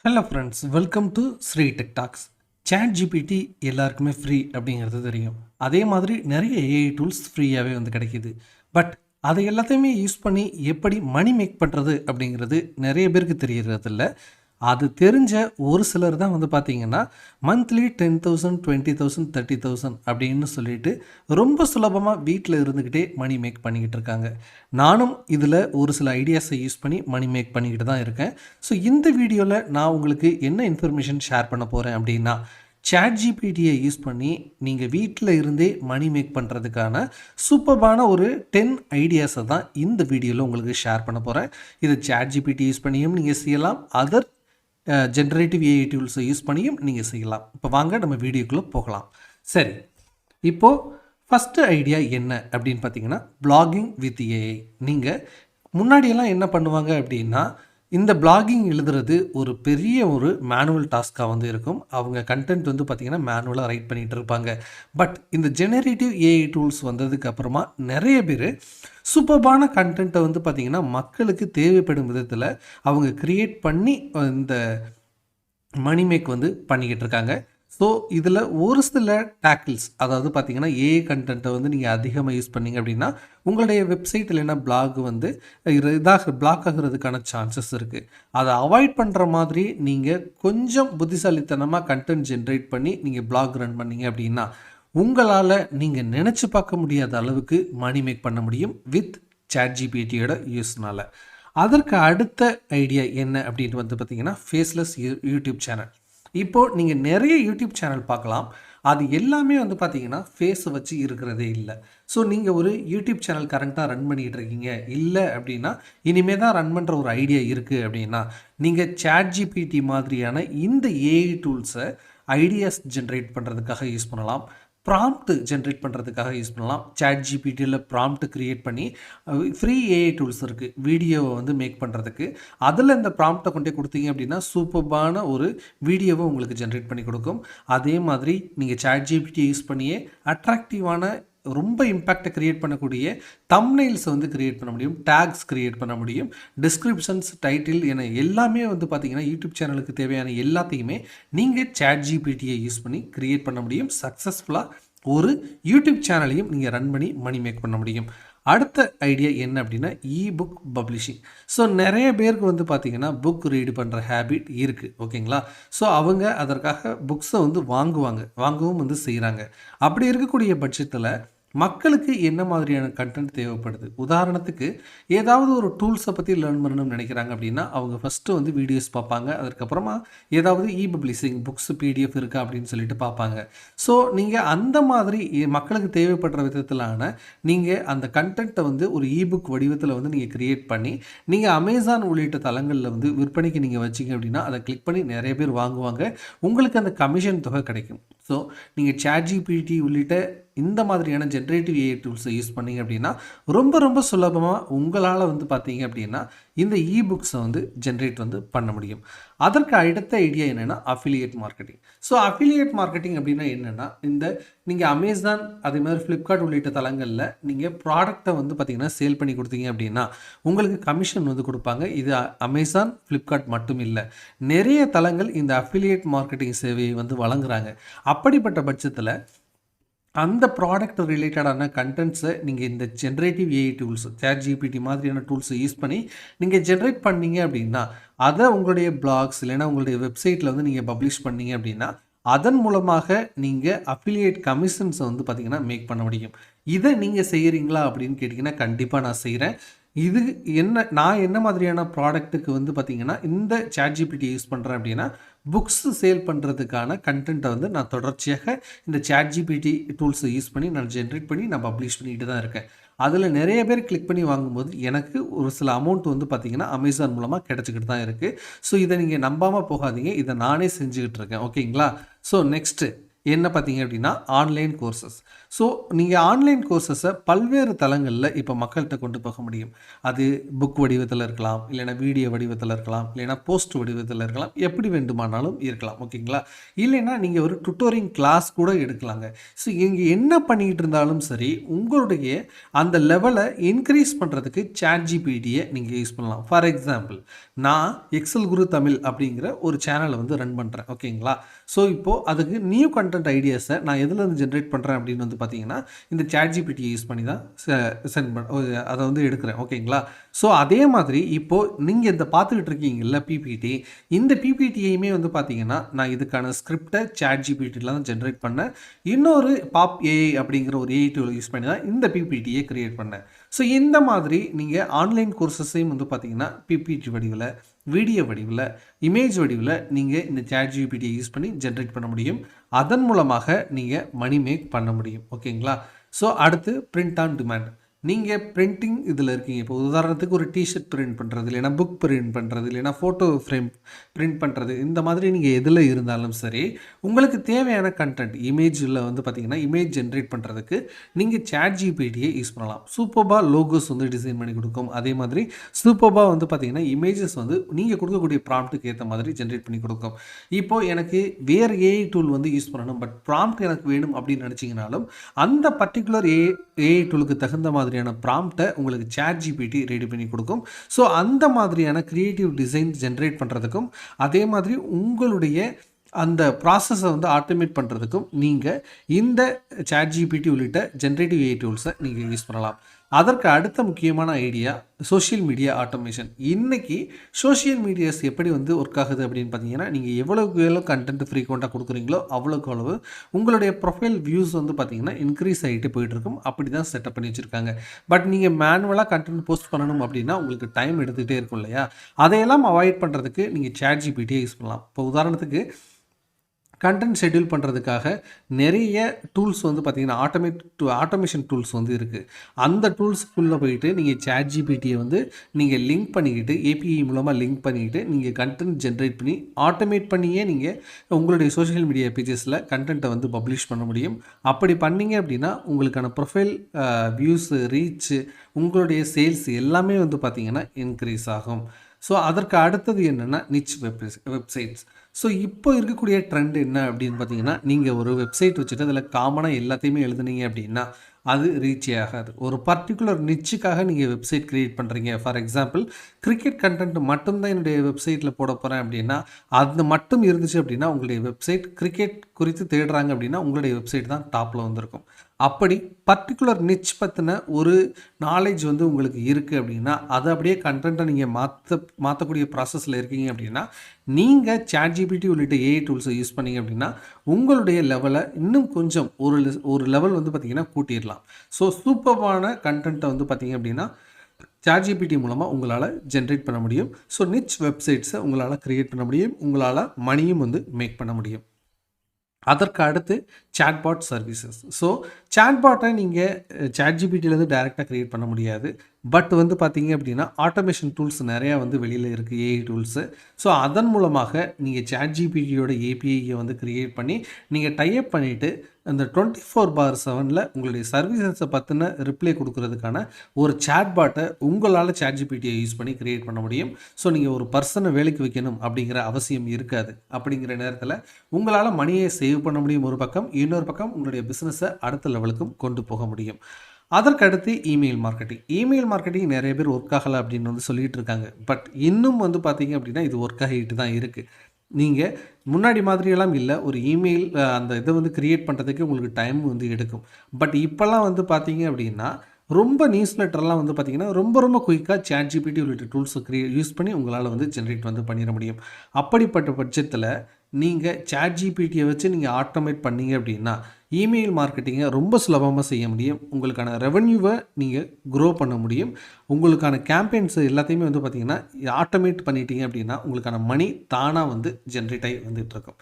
Hello friends, welcome to Sri tech talks. ChatGPT எல்லாருக்குமே free அப்படிங்கிறது தெரியும். அதே மாதிரி நிறைய ஏஐ டூல்ஸ் ஃப்ரீயாகவே கிடைக்கிது. பட் அதை எல்லாத்தையுமே யூஸ் பண்ணி எப்படி மணி மேக் பண்ணுறது அப்படிங்கிறது நிறைய பேருக்கு தெரியறதில்ல. அது தெரிஞ்ச ஒரு சிலர் தான் பார்த்தீங்கன்னா மந்த்லி 10,000 20,000 30,000 அப்படின்னு சொல்லிட்டு ரொம்ப சுலபமாக வீட்டில் இருந்துக்கிட்டே மணி மேக் பண்ணிக்கிட்டு இருக்காங்க. நானும் இதில் ஒரு சில ஐடியாஸை யூஸ் பண்ணி மணி மேக் பண்ணிக்கிட்டு தான் இருக்கேன். ஸோ இந்த வீடியோவில் நான் உங்களுக்கு என்ன இன்ஃபர்மேஷன் ஷேர் பண்ண போகிறேன் அப்படின்னா, ChatGPTயை யூஸ் பண்ணி நீங்கள் வீட்டில் இருந்தே மணி மேக் பண்ணுறதுக்கான சூப்பர்பான ஒரு 10 ஐடியாஸை தான் இந்த வீடியோவில் உங்களுக்கு ஷேர் பண்ண போகிறேன். இது ChatGPT யூஸ் பண்ணியும் நீங்கள் செய்யலாம், அதர் ஜென்ரேட்டிவ் ஏஐ டூல்ஸை யூஸ் பண்ணியும் நீங்கள் செய்யலாம். இப்போ வாங்க நம்ம வீடியோக்குள்ளே போகலாம். சரி, இப்போது ஃபஸ்ட்டு ஐடியா என்ன அப்படின்னு பார்த்தீங்கன்னா, பிளாகிங் வித் ஏஐ. நீங்கள் முன்னாடியெல்லாம் என்ன பண்ணுவாங்க அப்படின்னா, இந்த பிளாகிங் எழுதுறது ஒரு பெரிய ஒரு மேனுவல் டாஸ்க்காக இருக்கும். அவங்க கண்டென்ட் பார்த்திங்கன்னா மேனுவலாக ரைட் பண்ணிகிட்டு இருப்பாங்க. பட் இந்த ஜெனரேட்டிவ் ஏஐ டூல்ஸ் வந்ததுக்கு அப்புறமா நிறைய பேர் சூப்பர்பான கண்டென்ட்டை பார்த்திங்கன்னா மக்களுக்கு தேவைப்படும் விதத்தில் அவங்க க்ரியேட் பண்ணி இந்த மணி மேக் பண்ணிக்கிட்டு இருக்காங்க. ஸோ இதில் ஒரு சில டேக்கிள்ஸ், அதாவது பார்த்திங்கன்னா ஏஐ கண்டென்ட்டை நீங்கள் அதிகமாக யூஸ் பண்ணிங்க அப்படின்னா உங்களுடைய வெப்சைட் இல்லைன்னா பிளாக் பிளாக் ஆகிறதுக்கான சான்சஸ் இருக்குது. அதை அவாய்ட் பண்ணுற மாதிரி நீங்கள் கொஞ்சம் புத்திசாலித்தனமாக கண்டென்ட் ஜென்ரேட் பண்ணி நீங்கள் பிளாக் ரன் பண்ணிங்க அப்படின்னா உங்களால் நீங்கள் நினச்சி பார்க்க முடியாத அளவுக்கு மணி மேக் பண்ண முடியும் வித் ChatGPTயோட யூஸ்னால். அதற்கு அடுத்த ஐடியா என்ன அப்படின்னு பார்த்திங்கன்னா, ஃபேஸ்லெஸ் யூடியூப் சேனல். இப்போது நீங்கள் நிறைய யூடியூப் சேனல் பார்க்கலாம். அது எல்லாமே பார்த்திங்கன்னா ஃபேஸை வச்சு இருக்கிறதே இல்லை. ஸோ நீங்கள் ஒரு யூடியூப் சேனல் கரண்ட்டாக ரன் பண்ணிகிட்டு இருக்கீங்க இல்லை அப்படின்னா, இனிமேல் தான் ரன் பண்ணுற ஒரு ஐடியா இருக்குது அப்படின்னா, நீங்கள் ChatGPT மாதிரியான இந்த ஏஐ டூல்ஸை ஐடியாஸ் ஜென்ரேட் பண்ணுறதுக்காக யூஸ் பண்ணலாம். ப்ராம்ப்ட் ஜென்ரேட் பண்ணுறதுக்காக யூஸ் பண்ணலாம். ChatGPTயில் ப்ராம்ப்ட் க்ரியேட் பண்ணி ஃப்ரீ ஏஐ டூல்ஸ் இருக்குது வீடியோவை மேக் பண்ணுறதுக்கு. அதில் இந்த ப்ராம்ப்டை கொண்டே கொடுத்தீங்க அப்படின்னா சூப்பர்பான ஒரு வீடியோவை உங்களுக்கு ஜென்ரேட் பண்ணி கொடுக்கும். அதே மாதிரி நீங்கள் ChatGPT யூஸ் பண்ணியே அட்ராக்டிவான ரொம்ப இம்பேக்டை க்ரியேட் பண்ணக்கூடிய தம்ப்நெயில்ஸை க்ரியேட் பண்ண முடியும், டேக்ஸ் க்ரியேட் பண்ண முடியும், டிஸ்கிரிப்ஷன்ஸ், டைட்டில் என எல்லாமே பார்த்திங்கன்னா யூடியூப் சேனலுக்கு தேவையான எல்லாத்தையுமே நீங்கள் ChatGPTயை யூஸ் பண்ணி க்ரியேட் பண்ண முடியும். சக்ஸஸ்ஃபுல்லாக ஒரு யூடியூப் சேனலையும் நீங்கள் ரன் பண்ணி மணி மேக் பண்ண முடியும். அடுத்த ஐடியா என்ன அப்படின்னா, இபுக் பப்ளிஷிங். ஸோ நிறைய பேருக்கு பார்த்திங்கன்னா புக் ரீடு பண்ணுற ஹேபிட் இருக்குது, ஓகேங்களா? ஸோ அவங்க அதற்காக புக்ஸை வாங்கவும் செய்கிறாங்க. அப்படி இருக்கக்கூடிய பட்சத்தில் மக்களுக்கு என்ன மாதிரியான கண்டென்ட் தேவைப்படுது? உதாரணத்துக்கு ஏதாவது ஒரு டூல்ஸை பற்றி லேர்ன் பண்ணணும்னு நினைக்கிறாங்க அப்படின்னா அவங்க ஃபஸ்ட்டு வீடியோஸ் பார்ப்பாங்க. அதுக்கப்புறமா ஏதாவது பப்ளிஷிங் புக்ஸ் பிடிஎஃப் இருக்கா அப்படின்னு சொல்லிட்டு பார்ப்பாங்க. ஸோ நீங்கள் அந்த மாதிரி மக்களுக்கு தேவைப்படுற விதத்திலான நீங்கள் அந்த கண்டென்ட்டை ஒரு இபுக் வடிவத்தில் நீங்கள் க்ரியேட் பண்ணி நீங்கள் அமேசான் உள்ளிட்ட தளங்களில் விற்பனைக்கு நீங்கள் வச்சிங்க அப்படின்னா அதை கிளிக் பண்ணி நிறைய பேர் வாங்குவாங்க. உங்களுக்கு அந்த கமிஷன் தொகை கிடைக்கும். ஸோ நீங்கள் ChatGPT உள்ளிட்ட இந்த மாதிரியான ஜென்ரேட்டிவ் ஏஐ டூல்ஸை யூஸ் பண்ணிங்க அப்படின்னா ரொம்ப சுலபமாக உங்களால் பார்த்தீங்க அப்படின்னா இந்த இபுக்ஸை ஜென்ரேட் பண்ண முடியும். அதற்கு அடுத்த ஐடியா என்னென்னா affiliate marketing. So affiliate marketing அப்படின்னா என்னென்னா, நீங்கள் அமேசான் அதே மாதிரி ஃப்ளிப்கார்ட் உள்ளிட்ட தளங்களில் நீங்கள் ப்ராடக்டை பார்த்தீங்கன்னா சேல் பண்ணி கொடுத்தீங்க அப்படின்னா உங்களுக்கு கமிஷன் கொடுப்பாங்க. இது அமேசான் ஃப்ளிப்கார்ட் மட்டும் இல்லை, நிறைய தளங்கள் இந்த அஃபிலியேட் மார்க்கெட்டிங் சேவையை வழங்குறாங்க. அப்படிப்பட்ட பட்சத்தில் அந்த ப்ராடக்ட் ரிலேட்டடான கண்டென்ட்ஸை நீங்கள் இந்த ஜென்ரேட்டிவ் ஏஐ டூல்ஸ் ChatGPT மாதிரியான டூல்ஸை யூஸ் பண்ணி நீங்கள் ஜென்ரேட் பண்ணீங்க அப்படின்னா அதை உங்களுடைய பிளாக்ஸ் இல்லைன்னா உங்களுடைய வெப்சைட்டில் நீங்கள் பப்ளிஷ் பண்ணீங்க அப்படின்னா அதன் மூலமாக நீங்கள் அஃபிலியேட் கமிஷன்ஸை பார்த்திங்கன்னா மேக் பண்ண முடியும். இதை நீங்கள் செய்கிறீங்களா அப்படின்னு கேட்டிங்கன்னா கண்டிப்பாக நான் செய்கிறேன். இது நான் என்ன மாதிரியான ப்ராடக்ட்டுக்கு பார்த்திங்கன்னா இந்த ChatGPT யூஸ் பண்ணுறேன் அப்படின்னா புக்ஸ் சேல் பண்ணுறதுக்கான கண்டென்ட்டை நான் தொடர்ச்சியாக இந்த ChatGPT டூல்ஸை யூஸ் பண்ணி நான் ஜென்ரேட் பண்ணி நான் பப்ளிஷ் பண்ணிட்டு தான் இருக்கேன். அதில் நிறைய பேர் கிளிக் பண்ணி வாங்கும்போது எனக்கு ஒரு சில அமௌண்ட் பார்த்திங்கன்னா அமேசான் மூலமாக கிடச்சிக்கிட்டு தான் இருக்குது. ஸோ இதை நீங்கள் நம்பாமல் போகாதீங்க, இதை நானே செஞ்சுக்கிட்டு இருக்கேன், ஓகேங்களா? ஸோ நெக்ஸ்ட்டு என்ன பார்த்தீங்க அப்படின்னா ஆன்லைன் கோர்சஸ். ஸோ நீங்கள் ஆன்லைன் கோர்சஸை பல்வேறு தளங்களில் இப்போ மக்கள்கிட்ட கொண்டு போக முடியும். அது புக் வடிவத்தில் இருக்கலாம், இல்லைனா வீடியோ வடிவத்தில் இருக்கலாம், இல்லைனா போஸ்ட் வடிவத்தில் இருக்கலாம், எப்படி வேண்டுமானாலும் இருக்கலாம். ஓகேங்களா? இல்லைன்னா நீங்கள் ஒரு டுட்டோரிங் கிளாஸ் கூட எடுக்கலாங்க. ஸோ இங்கே என்ன பண்ணிக்கிட்டு இருந்தாலும் சரி, உங்களுடைய அந்த லெவலை இன்க்ரீஸ் பண்ணுறதுக்கு ChatGPTயை நீங்கள் யூஸ் பண்ணலாம். ஃபார் எக்ஸாம்பிள், நான் எக்ஸல் குரு தமிழ் அப்படிங்கிற ஒரு சேனலை வந்து ரன் பண்ணுறேன். ஓகேங்களா? ஸோ இப்போது அதுக்கு நியூ கண்டென்ட் ஐடியாஸை நான் எதுலேருந்து ஜென்ரேட் பண்ணுறேன் அப்படின்னு வந்து பார்த்தீங்கன்னா, இந்த ChatGPTயை யூஸ் பண்ணி தான் அதை வந்து எடுக்கிறேன். ஓகேங்களா? ஸோ அதே மாதிரி இப்போது நீங்கள் இந்த பார்த்துக்கிட்டு இருக்கீங்கல்ல பிபிடி, இந்த பிபிடியையுமே வந்து பார்த்தீங்கன்னா, நான் இதுக்கான ஸ்கிரிப்டை ChatGPTல தான் ஜென்ரேட் பண்ணேன். இன்னொரு பாப் ஏஐ அப்படிங்கிற ஒரு ஏஐ டூலை யூஸ் பண்ணி தான் இந்த பிபிடியை கிரியேட் பண்ணேன். ஸோ இந்த மாதிரி நீங்கள் ஆன்லைன் கோர்சஸையும் வந்து பார்த்தீங்கன்னா பிபிடி வடிவில், வீடியோ வடிவில், இமேஜ் வடிவில் நீங்கள் இந்த ChatGPTயை யூஸ் பண்ணி ஜென்ரேட் பண்ண முடியும். அதன் மூலமாக நீங்கள் மணி மேக் பண்ண முடியும். ஓகேங்களா? ஸோ அடுத்து பிரிண்ட் ஆன் டிமாண்ட். நீங்கள் பிரிண்டிங் இதில் இருக்கீங்க. இப்போ உதாரணத்துக்கு ஒரு டிஷர்ட் பிரிண்ட் பண்ணுறது, இல்லைனா புக் பிரிண்ட் பண்ணுறது, இல்லைனா ஃபோட்டோ ஃப்ரேம் பிரிண்ட் பண்ணுறது, இந்த மாதிரி நீங்கள் எதில் இருந்தாலும் சரி, உங்களுக்கு தேவையான கண்டென்ட் இமேஜில் வந்து பார்த்தீங்கன்னா இமேஜ் ஜென்ரேட் பண்ணுறதுக்கு நீங்கள் ChatGPTயை யூஸ் பண்ணலாம். சூப்பர்பா லோகோஸ் வந்து டிசைன் பண்ணி கொடுக்கும். அதே மாதிரி சூப்பர்பா வந்து பார்த்தீங்கன்னா இமேஜஸ் வந்து நீங்கள் கொடுக்கக்கூடிய ப்ராம்ப்ட்டுக்கு ஏற்ற மாதிரி ஜென்ரேட் பண்ணி கொடுக்கும். இப்போது எனக்கு வேறு ஏஐ டூல் வந்து யூஸ் பண்ணணும், பட் ப்ராம்ப்ட் எனக்கு வேணும் அப்படின்னு நினச்சிங்கனாலும் அந்த பர்டிகுலர் ஏஐ டூலுக்கு தகுந்த மாதிரியான ப்ராம்ப்டை உங்களுக்கு ChatGPT ரெடி பண்ணி கொடுக்கும். ஸோ அந்த மாதிரியான கிரியேட்டிவ் டிசைன் ஜென்ரேட் பண்ணுறதுக்கும், அதே மாதிரி உங்களுடைய அந்த ப்ராசஸை வந்து ஆட்டோமேட் பண்ணுறதுக்கும் நீங்கள் இந்த ChatGPT உள்ளிட்ட ஜென்ரேட்டிவ் ஏஐ டூல்ஸை நீங்கள் யூஸ் பண்ணலாம். அதற்கு அடுத்த முக்கியமான ஐடியா சோஷியல் மீடியா ஆட்டோமேஷன். இன்றைக்கி சோஷியல் மீடியாஸ் எப்படி வந்து ஒர்க் ஆகுது அப்படின்னு பார்த்தீங்கன்னா, நீங்கள் எவ்வளோக்கு எவ்வளோ கண்டென்ட் ஃப்ரீக்வெண்ட்டாக கொடுக்குறீங்களோ அவ்வளோக்கு அளவு உங்களுடைய ப்ரொஃபைல் வியூஸ் வந்து பார்த்தீங்கன்னா இன்க்ரீஸ் ஆகிட்டு போயிட்டுருக்கும். அப்படி தான் செட்டப் பண்ணி வச்சுருக்காங்க. பட் நீங்கள் மேனுவலாக கண்டென்ட் போஸ்ட் பண்ணணும் அப்படின்னா உங்களுக்கு டைம் எடுத்துகிட்டே இருக்கும் இல்லையா? அதையெல்லாம் அவாய்ட் பண்ணுறதுக்கு நீங்கள் ChatGPTயை யூஸ் பண்ணலாம். இப்போ உதாரணத்துக்கு கண்டென்ட் ஷெட்யூல் பண்ணுறதுக்காக நிறைய டூல்ஸ் வந்து பார்த்திங்கன்னா ஆட்டோமேஷன் டூல்ஸ் வந்து இருக்குது. அந்த டூல்ஸ்க்குள்ளே போயிட்டு நீங்கள் ChatGPTயை வந்து நீங்கள் லிங்க் பண்ணிக்கிட்டு ஏபிஐ மூலமாக லிங்க் பண்ணிக்கிட்டு நீங்கள் கண்டென்ட் ஜென்ரேட் பண்ணி ஆட்டோமேட் பண்ணியே நீங்கள் உங்களுடைய சோஷியல் மீடியா பேஜஸில் கண்டென்ட்டை வந்து பப்ளிஷ் பண்ண முடியும். அப்படி பண்ணிங்க அப்படின்னா உங்களுக்கான ப்ரொஃபைல் வியூஸு, ரீச்சு, உங்களுடைய சேல்ஸ் எல்லாமே வந்து பார்த்திங்கன்னா இன்க்ரீஸ் ஆகும். ஸோ அதற்கு அடுத்தது என்னென்னா நிச் வெப்சைட்ஸ். ஸோ இப்போ இருக்கக்கூடிய ட்ரெண்ட் என்ன அப்படின்னு பார்த்தீங்கன்னா, நீங்கள் ஒரு வெப்சைட் வச்சுட்டு அதில் காமனாக எல்லாத்தையுமே எழுதுனீங்க அப்படின்னா அது ரீச்சே ஆகாது. ஒரு பர்டிகுலர் நிச்சுக்காக நீங்கள் வெப்சைட் க்ரியேட் பண்ணுறீங்க. ஃபார் எக்ஸாம்பிள், கிரிக்கெட் கண்டென்ட் மட்டும்தான் என்னுடைய வெப்சைட்டில் போட போகிறேன் அப்படின்னா, அது மட்டும் இருந்துச்சு அப்படின்னா உங்களுடைய வெப்சைட் கிரிக்கெட் குறித்து தேடுறாங்க அப்படின்னா உங்களுடைய வெப்சைட் தான் டாப்பில் வந்திருக்கும். அப்படி பர்டிகுலர் நிச் பற்றின ஒரு நாலேஜ் வந்து உங்களுக்கு இருக்குது அப்படின்னா, அதை அப்படியே கண்டென்ட்டை நீங்கள் மாற்றக்கூடிய ப்ராசஸில் இருக்கீங்க அப்படின்னா, நீங்கள் ChatGPT உள்ளிட்ட ஏஐ டூல்ஸை யூஸ் பண்ணிங்க அப்படின்னா உங்களுடைய லெவலை இன்னும் கொஞ்சம் ஒரு லெவல் வந்து பார்த்திங்கன்னா கூட்டிடலாம். ஸோ சூப்பர்வான கண்டென்ட்டை வந்து பார்த்திங்க அப்படின்னா ChatGPT மூலமாக உங்களால் ஜென்ரேட் பண்ண முடியும். ஸோ நிச் வெப்சைட்ஸை உங்களால் க்ரியேட் பண்ண முடியும். உங்களால் மணியும் வந்து மேக் பண்ண முடியும். அதற்கு அடுத்து Chatbot சர்வீசஸ். ஸோ Chatbotஐ நீங்கள் ChatGPTலேருந்து டைரெக்டாக க்ரியேட் பண்ண முடியாது. பட் வந்து பார்த்தீங்க அப்படின்னா ஆட்டோமேஷன் டூல்ஸ் நிறையா வந்து வெளியில் இருக்குது, ஏஐ டூல்ஸு. ஸோ அதன் மூலமாக நீங்கள் ChatGPTயோட ஏபிஐயை வந்து க்ரியேட் பண்ணி நீங்கள் டைப் பண்ணிவிட்டு அந்த 24/7 உங்களுடைய சர்வீசஸை பற்றின ரிப்ளை கொடுக்கறதுக்கான ஒரு Chatbotஐ உங்களால் ChatGPTயை யூஸ் பண்ணி க்ரியேட் பண்ண முடியும். ஸோ நீங்கள் ஒரு பர்சனை வேலைக்கு வைக்கணும் அப்படிங்கிற அவசியம் இருக்காது. அப்படிங்கிற நேரத்தில் உங்களால் மணியை சேவ் பண்ண முடியும் ஒரு பக்கம், இன்னொரு பக்கம் உங்களுடைய பிஸ்னஸை அடுத்த லெவலுக்கும் கொண்டு போக முடியும். அதற்கடுத்து இமெயில் மார்க்கெட்டிங் நிறைய பேர் ஒர்க் ஆகலை அப்படின்னு வந்து சொல்லிகிட்டு இருக்காங்க. பட் இன்னும் வந்து பார்த்தீங்க அப்படின்னா இது ஒர்க் ஆகிட்டு தான் இருக்குது. நீங்கள் முன்னாடி மாதிரியெல்லாம் இல்லை, ஒரு இமெயில் அந்த இதை வந்து க்ரியேட் பண்ணுறதுக்கு உங்களுக்கு டைம் வந்து எடுக்கும். பட் இப்போல்லாம் வந்து பார்த்தீங்க அப்படின்னா ரொம்ப நியூஸ் லெட்டர்லாம் வந்து பார்த்திங்கன்னா ரொம்ப குயிக்காக ChatGPT உள்ளிட்ட டூல்ஸை யூஸ் பண்ணி உங்களால் வந்து ஜென்ரேட் வந்து பண்ணிட முடியும். அப்படிப்பட்ட பட்சத்தில் நீங்கள் ChatGPTயை வச்சு நீங்கள் ஆட்டோமேட் பண்ணீங்க அப்படின்னா இமெயில் மார்க்கெட்டிங்கை ரொம்ப சுலபமாக செய்ய முடியும். உங்களுக்கான ரெவென்யூவை நீங்கள் க்ரோ பண்ண முடியும். உங்களுக்கான கேம்பெயின்ஸ் எல்லாத்தையுமே வந்து பார்த்திங்கன்னா ஆட்டோமேட் பண்ணிட்டீங்க அப்படின்னா உங்களுக்கான மணி தானாக வந்து ஜென்ரேட் ஆகி வந்துகிட்ருக்கும்.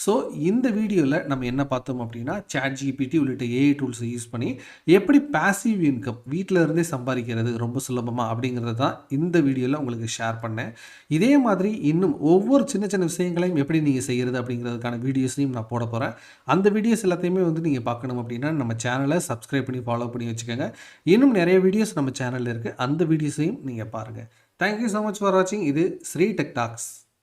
ஸோ இந்த வீடியோவில் நம்ம என்ன பார்த்தோம் அப்படின்னா ChatGPT உள்ளிட்ட ஏஐ டூல்ஸை யூஸ் பண்ணி எப்படி பாசிவ் இன்கம் வீட்டில் இருந்தே சம்பாதிக்கிறது ரொம்ப சுலபமாக அப்படிங்கிறது தான் இந்த வீடியோவில் உங்களுக்கு ஷேர் பண்ணேன். இதே மாதிரி இன்னும் ஒவ்வொரு சின்ன சின்ன விஷயங்களையும் எப்படி நீங்கள் செய்கிறது அப்படிங்கிறதுக்கான வீடியோஸையும் நான் போட போகிறேன். அந்த வீடியோஸ் எல்லாத்தையுமே வந்து நீங்கள் பார்க்கணும் அப்படின்னா நம்ம சேனலை சப்ஸ்கிரைப் பண்ணி ஃபாலோ பண்ணி வச்சுக்கோங்க. இன்னும் நிறைய வீடியோஸ் நம்ம சேனலில் இருக்குது. அந்த வீடியோஸையும் நீங்கள் பாருங்கள். தேங்க்யூ ஸோ மச் ஃபார் வாட்சிங். இது ஸ்ரீ டெக் டாக்ஸ்.